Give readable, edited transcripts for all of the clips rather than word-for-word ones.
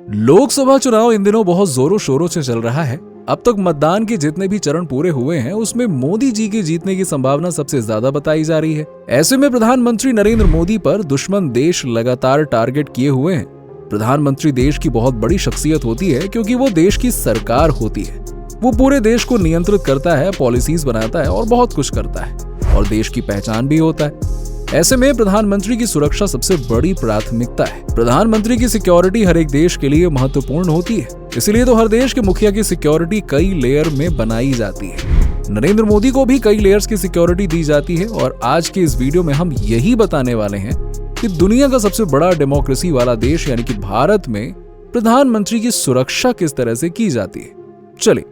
लोकसभा चुनाव इन दिनों बहुत जोरों शोरों से चल रहा है। अब तक मतदान के जितने भी चरण पूरे हुए हैं उसमें मोदी जी के जीतने की संभावना सबसे ज्यादा बताई जा रही है। ऐसे में प्रधानमंत्री नरेंद्र मोदी पर दुश्मन देश लगातार टारगेट किए हुए हैं। प्रधानमंत्री देश की बहुत बड़ी शख्सियत होती है क्योंकि वो देश की सरकार होती है। वो पूरे देश को नियंत्रित करता है, पॉलिसीज बनाता है और बहुत कुछ करता है और देश की पहचान भी होता है। ऐसे में प्रधानमंत्री की सुरक्षा सबसे बड़ी प्राथमिकता है। प्रधानमंत्री की सिक्योरिटी हर एक देश के लिए महत्वपूर्ण होती है, इसलिए तो हर देश के मुखिया की सिक्योरिटी कई लेयर में बनाई जाती है। नरेंद्र मोदी को भी कई लेयर्स की सिक्योरिटी दी जाती है और आज के इस वीडियो में हम यही बताने वाले हैं कि दुनिया का सबसे बड़ा डेमोक्रेसी वाला देश यानी कि भारत में प्रधानमंत्री की सुरक्षा किस तरह से की जाती है। चलिए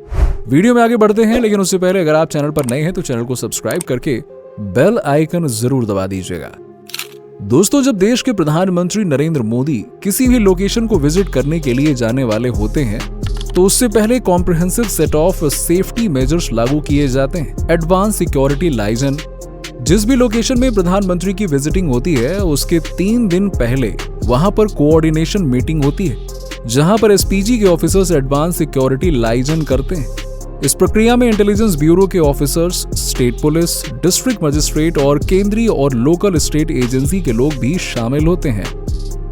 वीडियो में आगे बढ़ते हैं, लेकिन उससे पहले अगर आप चैनल पर नए हैं तो चैनल को सब्सक्राइब करके बेल आइकन जरूर दबा दीजिएगा। दोस्तों, जब देश के प्रधानमंत्री नरेंद्र मोदी किसी भी लोकेशन को विजिट करने के लिए जाने वाले होते हैं तो उससे पहले comprehensive set of safety measures लागू किए जाते हैं। Advance security liaison. जिस भी लोकेशन में प्रधानमंत्री की विजिटिंग होती है उसके 3 दिन पहले वहां पर कोऑर्डिनेशन मीटिंग होती है, जहां पर एसपीजी के ऑफिसर्स एडवांस सिक्योरिटी लाइजन करते हैं। इस प्रक्रिया में इंटेलिजेंस ब्यूरो के officers, state police, district magistrate और केंद्रीय और लोकल स्टेट एजेंसी के लोग भी शामिल होते हैं।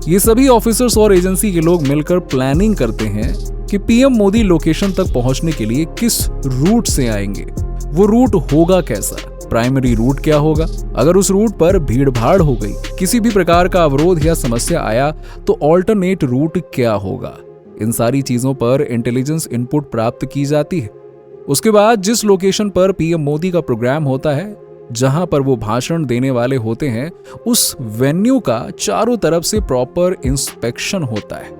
ये सभी ऑफिसर्स और एजेंसी के लोग मिलकर प्लानिंग करते हैं कि पीएम मोदी लोकेशन तक पहुंचने के लिए किस रूट से आएंगे, वो रूट होगा कैसा, प्राइमरी रूट क्या होगा, अगर उस रूट पर भीड़ भाड़ हो गई, किसी भी प्रकार का अवरोध या समस्या आया तो ऑल्टरनेट रूट क्या होगा। इन सारी चीजों पर इंटेलिजेंस इनपुट प्राप्त की जाती है। उसके बाद जिस लोकेशन पर पीएम मोदी का प्रोग्राम होता है, जहां पर वो भाषण देने वाले होते हैं, उस वेन्यू का चारों तरफ से प्रॉपर इंस्पेक्शन होता है।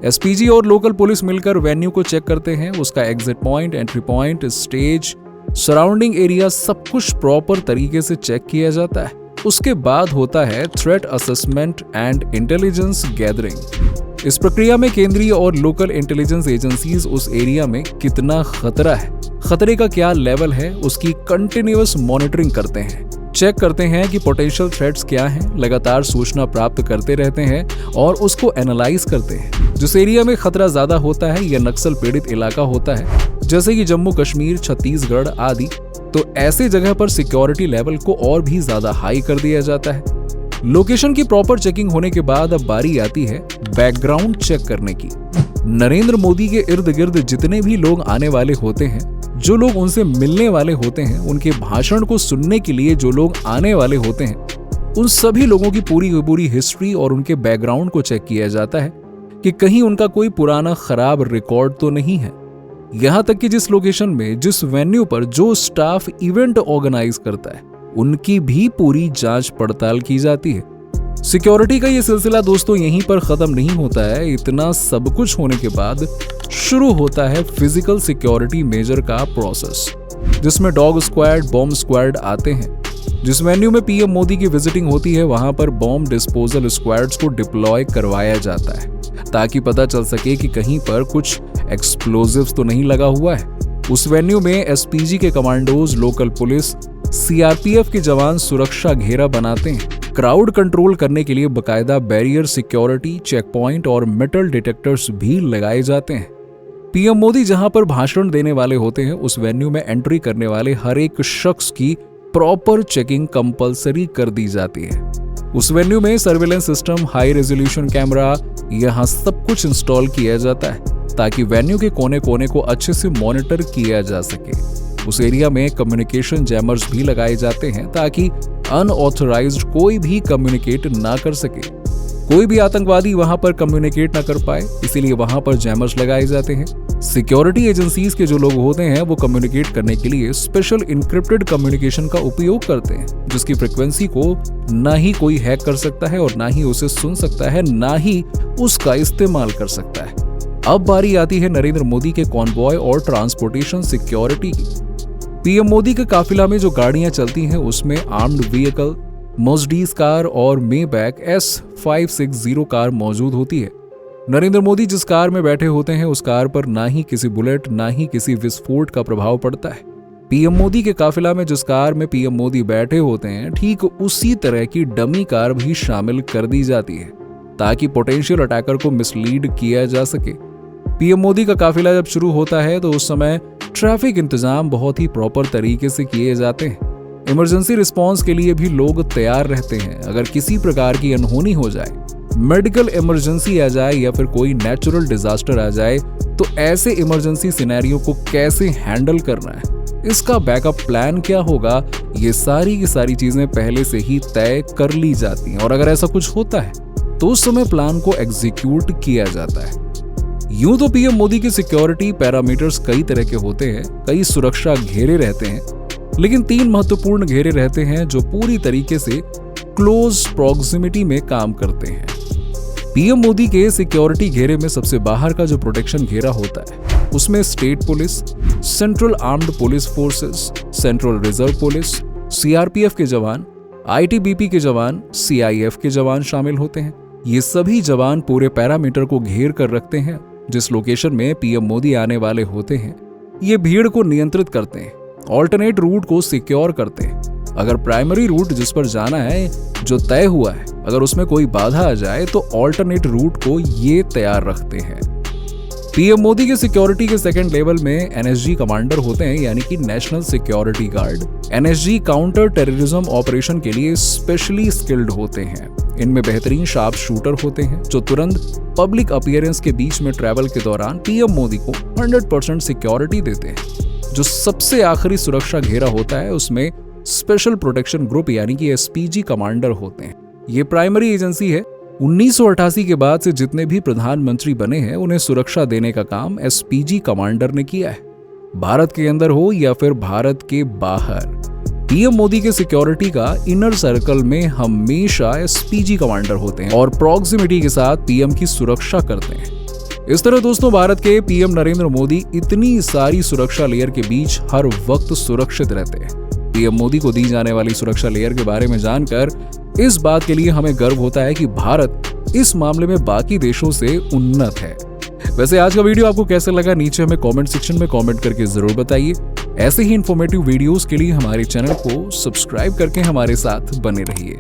एसपीजी और लोकल पुलिस मिलकर वेन्यू को चेक करते हैं, उसका exit point, entry point, stage, surrounding area सब कुछ प्रॉपर तरीके से चेक किया जाता है। उसके बाद होता है threat assessment and intelligence gathering. इस प्रक्रिया में केंद्रीय और लोकल इंटेलिजेंस एजेंसीज उस एरिया में कितना खतरा है, खतरे का क्या लेवल है, उसकी कंटिन्यूअस मॉनिटरिंग करते हैं। चेक करते हैं कि पोटेंशियल थ्रेट्स क्या हैं, लगातार सूचना प्राप्त करते रहते हैं और उसको एनालाइज करते हैं। जिस एरिया में खतरा ज्यादा होता है या नक्सल पीड़ित इलाका होता है, जैसे कि जम्मू कश्मीर, छत्तीसगढ़ आदि, तो ऐसे जगह पर सिक्योरिटी लेवल को और भी ज्यादा हाई कर दिया जाता है। लोकेशन की प्रॉपर चेकिंग होने के बाद अब बारी आती है बैकग्राउंड चेक करने की। नरेंद्र मोदी के इर्द गिर्द जितने भी लोग आने वाले होते हैं, जो लोग उनसे मिलने वाले होते हैं, उनके भाषण को सुनने के लिए जो लोग आने वाले होते हैं, उन सभी लोगों की पूरी हिस्ट्री और उनके बैकग्राउंड को चेक किया जाता है कि कहीं उनका कोई पुराना खराब रिकॉर्ड तो नहीं है। यहाँ तक कि जिस लोकेशन में, जिस वेन्यू पर जो स्टाफ इवेंट ऑर्गेनाइज करता है, उनकी भी पूरी जांच पड़ताल की जाती है। सिक्योरिटी का ये सिलसिला दोस्तों यहीं पर खत्म नहीं होता है। इतना सब कुछ होने के बाद शुरू होता है फिजिकल सिक्योरिटी मेजर का प्रोसेस, जिसमें डॉग स्क्वाड, बॉम्ब स्क्वाड आते हैं। जिस वेन्यू में पीएम मोदी की विजिटिंग होती है वहां पर बॉम्ब डिस्पोजल स्क्वाड्स को डिप्लॉय करवाया जाता है, ताकि पता चल सके कि कहीं पर कुछ एक्सप्लोजिव्स तो नहीं लगा हुआ है। उस वेन्यू में एसपीजी के कमांडोज, लोकल पुलिस, सीआरपीएफ के जवान सुरक्षा घेरा बनाते हैं। क्राउड कंट्रोल करने के लिए बकायदा बैरियर, सिक्योरिटी चेक पॉइंट और मेटल डिटेक्टर्स भी लगाए जाते हैं। पीएम मोदी जहां पर भाषण देने वाले होते हैं, उस वेन्यू में एंट्री करने वाले हर एक शख्स की प्रॉपर चेकिंग कंपलसरी कर दी जाती है। उस वेन्यू में surveillance system, high resolution camera, यहां सब कुछ इंस्टॉल किया जाता है ताकि वेन्यू के कोने कोने को अच्छे से मॉनिटर किया जा सके। उस एरिया में कम्युनिकेशन जैमर्स भी लगाए जाते हैं ताकि अनऑथराइज्ड कोई भी कम्युनिकेट ना कर सके, कोई भी आतंकवादी वहां पर कम्युनिकेट ना कर पाए, इसीलिए वहां पर जैमर्स लगाए जाते हैं। सिक्योरिटी एजेंसीज के जो लोग होते हैं वो कम्युनिकेट करने के लिए स्पेशल इनक्रिप्टेड कम्युनिकेशन का उपयोग करते हैं, जिसकी फ्रिक्वेंसी को ना ही कोई हैक कर सकता है और ना ही उसे सुन सकता है, ना ही उसका इस्तेमाल कर सकता है। अब बारी आती है नरेंद्र मोदी के कॉन्वॉय और ट्रांसपोर्टेशन सिक्योरिटी की। पीएम मोदी के काफिला में जो गाड़ियां चलती हैं उसमें आर्म्ड व्हीकल, मर्सिडीज कार और मेबैक S560 कार मौजूद होती है। नरेंद्र मोदी जिस कार में बैठे होते हैं उस कार पर ना ही किसी बुलेट, ना ही किसी विस्फोट का प्रभाव पड़ता है। पीएम मोदी के काफिला में जिस कार में पीएम मोदी बैठे होते हैं, ठीक उसी तरह की डमी कार भी शामिल कर दी जाती है। ताकि पोटेंशियल अटैकर को मिसलीड किया जा सके। पीएम मोदी का काफिला जब शुरू होता है तो उस समय ट्रैफिक इंतजाम बहुत ही प्रॉपर तरीके से किए जाते हैं। इमरजेंसी रिस्पांस के लिए भी लोग तैयार रहते हैं। अगर किसी प्रकार की अनहोनी हो जाए, मेडिकल इमरजेंसी आ जाए या फिर कोई नेचुरल डिजास्टर आ जाए, तो ऐसे इमरजेंसी सिनेरियो को कैसे हैंडल करना है, इसका बैकअप प्लान क्या होगा, ये सारी की सारी चीजें पहले से ही तय कर ली जाती हैं। और अगर ऐसा कुछ होता है तो उस समय प्लान को एग्जीक्यूट किया जाता है। यूं तो पीएम मोदी की सिक्योरिटी पैरामीटर्स कई तरह के होते हैं, कई सुरक्षा घेरे रहते हैं, लेकिन 3 महत्वपूर्ण घेरे रहते हैं जो पूरी तरीके से क्लोज प्रॉक्सिमिटी में काम करते हैं। पीएम मोदी के सिक्योरिटी घेरे में सबसे बाहर का जो प्रोटेक्शन घेरा होता है, उसमें state police, central armed police forces, central reserve police, CRPF के जवान, आईटीबीपी के जवान, सीआईएफ के जवान शामिल होते हैं। ये सभी जवान पूरे पैरामीटर को घेर कर रखते हैं। जिस लोकेशन में पीएम मोदी आने वाले होते हैं, ये भीड़ को नियंत्रित करते हैं, ऑल्टरनेट रूट को सिक्योर करते हैं। अगर प्राइमरी रूट जिस पर जाना है जो तय हुआ है, अगर उसमें कोई बाधा आ जाए तो ऑल्टरनेट रूट को ये तैयार रखते हैं। पीएम मोदी के सिक्योरिटी के सेकंड लेवल में एनएसजी कमांडर होते हैं, यानी कि national security guard. NSG counter terrorism operation के लिए स्पेशली स्किल्ड होते हैं। इनमें बेहतरीन शार्प शूटर होते हैं जो तुरंत पब्लिक अपीयरेंस के बीच में ट्रैवल के दौरान पीएम मोदी को 100% सिक्योरिटी देते हैं। जो सबसे आखिरी सुरक्षा घेरा होता है, उसमें स्पेशल प्रोटेक्शन ग्रुप यानी कि एसपीजी कमांडर होते हैं। ये प्राइमरी एजेंसी है। 1988 के बाद से जितने भी प्रधानमंत्री बने हैं, उन्हें सुरक्षा देने का काम एसपीजी कमांडर ने किया है, भारत के अंदर हो या फिर भारत के बाहर। पीएम मोदी के सिक्योरिटी का इनर सर्कल में हमेशा एसपीजी कमांडर होते हैं और प्रॉक्सिमिटी के साथ पीएम की सुरक्षा करते हैं। इस तरह दोस्तों, भारत के पीएम नरेंद्र मोदी इतनी सारी सुरक्षा लेयर के बीच हर वक्त सुरक्षित रहते हैं। पीएम मोदी को दी जाने वाली सुरक्षा लेयर के बारे में जानकर इस बात के लिए हमें गर्व होता है कि भारत इस मामले में बाकी देशों से उन्नत है। वैसे आज का वीडियो आपको कैसा लगा, नीचे हमें कमेंट सेक्शन में कमेंट करके जरूर बताइए। ऐसे ही इंफॉर्मेटिव वीडियोस के लिए हमारे चैनल को सब्सक्राइब करके हमारे साथ बने रहिए।